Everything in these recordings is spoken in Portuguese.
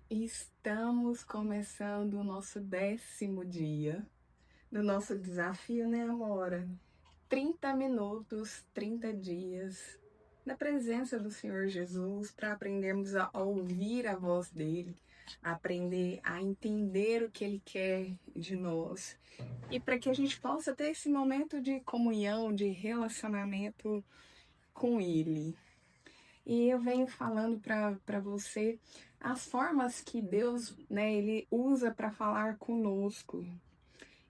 Estamos começando o nosso 10º dia do nosso desafio, né, Amora? 30 minutos, 30 dias na presença do Senhor Jesus para aprendermos a ouvir a voz dele, aprender a entender o que ele quer de nós e para que a gente possa ter esse momento de comunhão, de relacionamento com ele. E eu venho falando para você as formas que Deus, né, ele usa para falar conosco.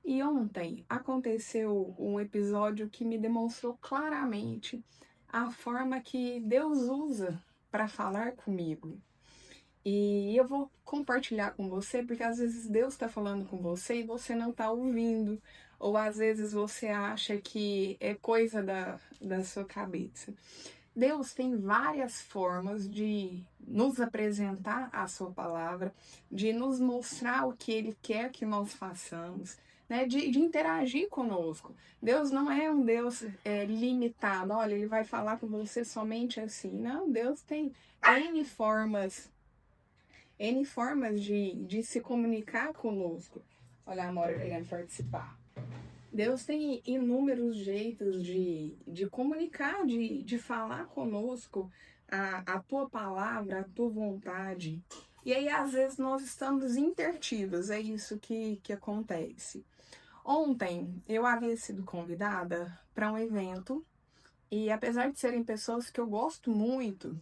E ontem aconteceu um episódio que me demonstrou claramente a forma que Deus usa para falar comigo. E eu vou compartilhar com você, porque às vezes Deus está falando com você e você não está ouvindo, ou às vezes você acha que é coisa da sua cabeça. Deus tem várias formas de nos apresentar a sua palavra, de nos mostrar o que Ele quer que nós façamos, né? de interagir conosco. Deus não é um Deus limitado, olha, Ele vai falar com você somente assim. Não, Deus tem N formas de se comunicar conosco. Olha a Amora querendo participar. Deus tem inúmeros jeitos de comunicar, de falar conosco a tua palavra, a tua vontade. E aí, às vezes, nós estamos intertidos, é isso que acontece. Ontem, eu havia sido convidada para um evento, e apesar de serem pessoas que eu gosto muito,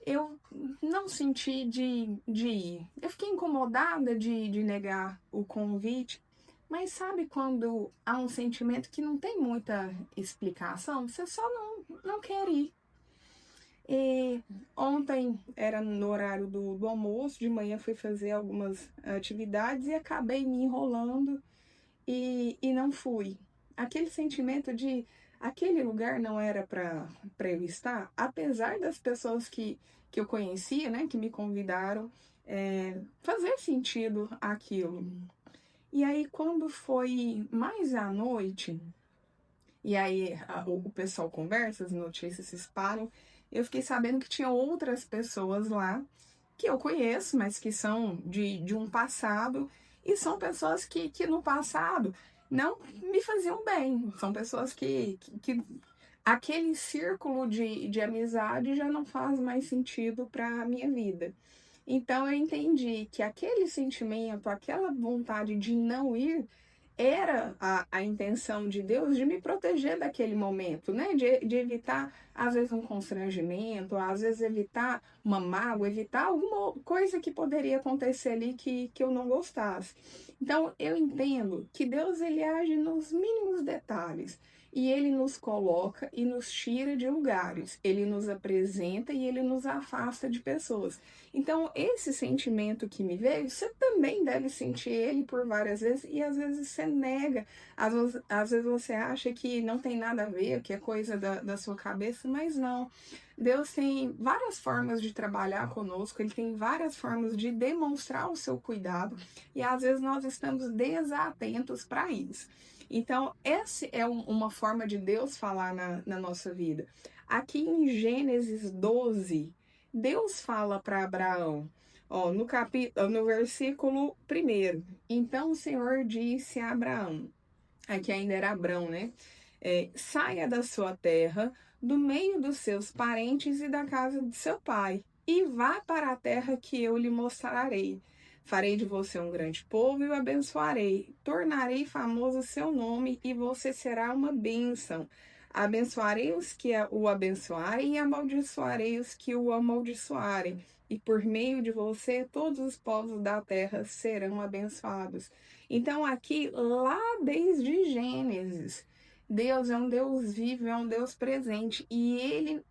eu não senti de ir. Eu fiquei incomodada de negar o convite, mas sabe quando há um sentimento que não tem muita explicação? Você só não quer ir. E ontem era no horário do almoço, de manhã fui fazer algumas atividades e acabei me enrolando e não fui. Aquele sentimento de aquele lugar não era para eu estar, apesar das pessoas que eu conhecia, né, que me convidaram, fazer sentido aquilo. E aí, quando foi mais à noite, e aí o pessoal conversa, as notícias se espalham, eu fiquei sabendo que tinha outras pessoas lá que eu conheço, mas que são de um passado, e são pessoas que no passado não me faziam bem. São pessoas que aquele círculo de amizade já não faz mais sentido para a minha vida. Então eu entendi que aquele sentimento, aquela vontade de não ir, era a intenção de Deus de me proteger daquele momento, né? De evitar, às vezes, um constrangimento, às vezes evitar uma mágoa, evitar alguma coisa que poderia acontecer ali que eu não gostasse. Então, eu entendo que Deus, ele age nos mínimos detalhes. E ele nos coloca e nos tira de lugares. Ele nos apresenta e ele nos afasta de pessoas. Então, esse sentimento que me veio, você também deve sentir ele por várias vezes e às vezes você nega, às vezes você acha que não tem nada a ver, que é coisa da sua cabeça, mas não. Deus tem várias formas de trabalhar conosco, ele tem várias formas de demonstrar o seu cuidado e às vezes nós estamos desatentos para isso. Então, essa é uma forma de Deus falar na nossa vida. Aqui em Gênesis 12, Deus fala para Abraão, ó, no versículo 1. Então o Senhor disse a Abraão, aqui ainda era Abrão, né? Saia da sua terra, do meio dos seus parentes e da casa de seu pai, e vá para a terra que eu lhe mostrarei. Farei de você um grande povo e o abençoarei. Tornarei famoso o seu nome e você será uma bênção. Abençoarei os que o abençoarem e amaldiçoarei os que o amaldiçoarem. E por meio de você, todos os povos da terra serão abençoados. Então, aqui, lá desde Gênesis, Deus é um Deus vivo, é um Deus presente. E Ele,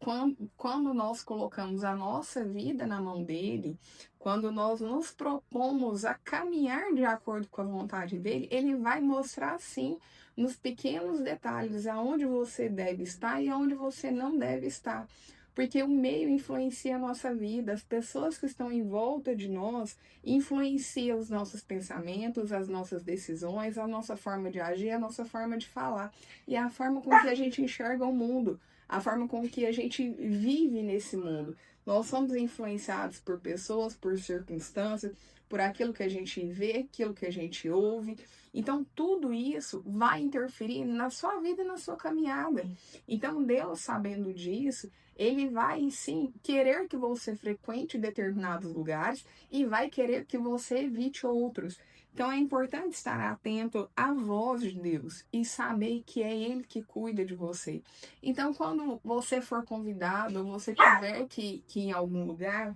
quando nós colocamos a nossa vida na mão dele, quando nós nos propomos a caminhar de acordo com a vontade dele, ele vai mostrar sim nos pequenos detalhes aonde você deve estar e aonde você não deve estar. Porque o meio influencia a nossa vida, as pessoas que estão em volta de nós influenciam os nossos pensamentos, as nossas decisões, a nossa forma de agir, a nossa forma de falar e a forma com que a gente enxerga o mundo, a forma com que a gente vive nesse mundo. Nós somos influenciados por pessoas, por circunstâncias, por aquilo que a gente vê, aquilo que a gente ouve. Então, tudo isso vai interferir na sua vida e na sua caminhada. Então, Deus, sabendo disso, ele vai sim querer que você frequente determinados lugares e vai querer que você evite outros. Então é importante estar atento à voz de Deus e saber que é Ele que cuida de você. Então, quando você for convidado, ou você tiver que ir em algum lugar,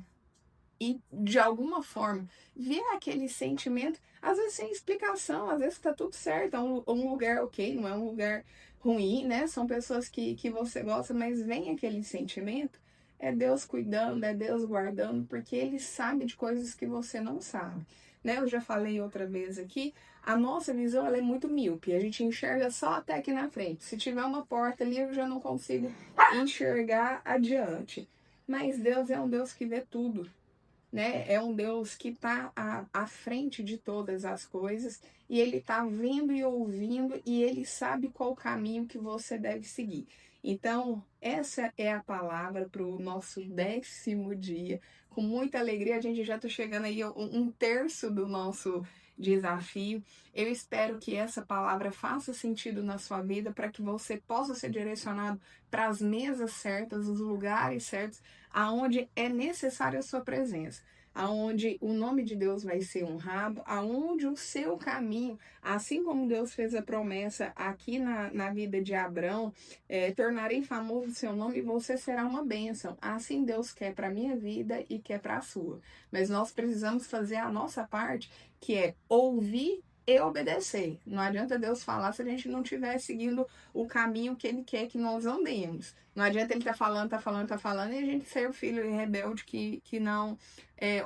e de alguma forma ver aquele sentimento, às vezes sem explicação, às vezes tá tudo certo, é um lugar ok, não é um lugar ruim, né? São pessoas que você gosta, mas vem aquele sentimento, é Deus cuidando, é Deus guardando, porque Ele sabe de coisas que você não sabe. Né? Eu já falei outra vez aqui, a nossa visão ela é muito míope, a gente enxerga só até aqui na frente. Se tiver uma porta ali, eu já não consigo enxergar adiante. Mas Deus é um Deus que vê tudo, né? É um Deus que está à frente de todas as coisas e ele está vendo e ouvindo e ele sabe qual o caminho que você deve seguir. Então, essa é a palavra para o nosso 10º dia. Com muita alegria, a gente já está chegando aí a um terço do nosso desafio. Eu espero que essa palavra faça sentido na sua vida para que você possa ser direcionado para as mesas certas, os lugares certos, aonde é necessária a sua presença, aonde o nome de Deus vai ser honrado, aonde o seu caminho, assim como Deus fez a promessa aqui na vida de Abrão, tornarei famoso o seu nome e você será uma bênção. Assim Deus quer para a minha vida e quer para a sua. Mas nós precisamos fazer a nossa parte, que é ouvir e obedecer. Não adianta Deus falar se a gente não estiver seguindo o caminho que Ele quer que nós andemos. Não adianta Ele tá falando, e a gente ser o filho rebelde que não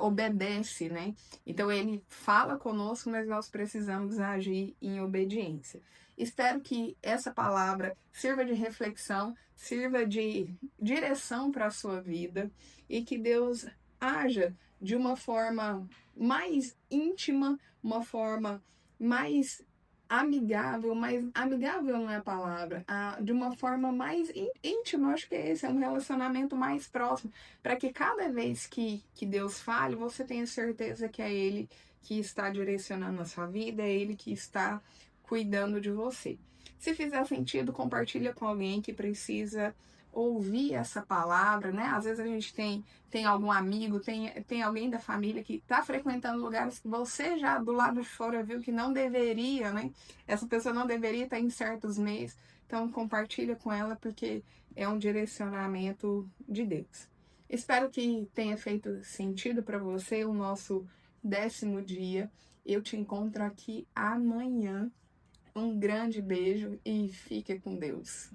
obedece, né? Então Ele fala conosco, mas nós precisamos agir em obediência. Espero que essa palavra sirva de reflexão, sirva de direção para a sua vida e que Deus haja de uma forma mais íntima, uma forma mais amigável, mas amigável não é a palavra, de uma forma mais íntima, acho que é um relacionamento mais próximo, para que cada vez que Deus fale, você tenha certeza que é Ele que está direcionando a sua vida, é Ele que está cuidando de você. Se fizer sentido, compartilha com alguém que precisa ouvir essa palavra, né? Às vezes a gente tem algum amigo, tem alguém da família que está frequentando lugares que você já do lado de fora viu que não deveria, né? Essa pessoa não deveria estar em certos meios. Então compartilha com ela porque é um direcionamento de Deus. Espero que tenha feito sentido para você o nosso 10º dia. Eu te encontro aqui amanhã. Um grande beijo e fique com Deus.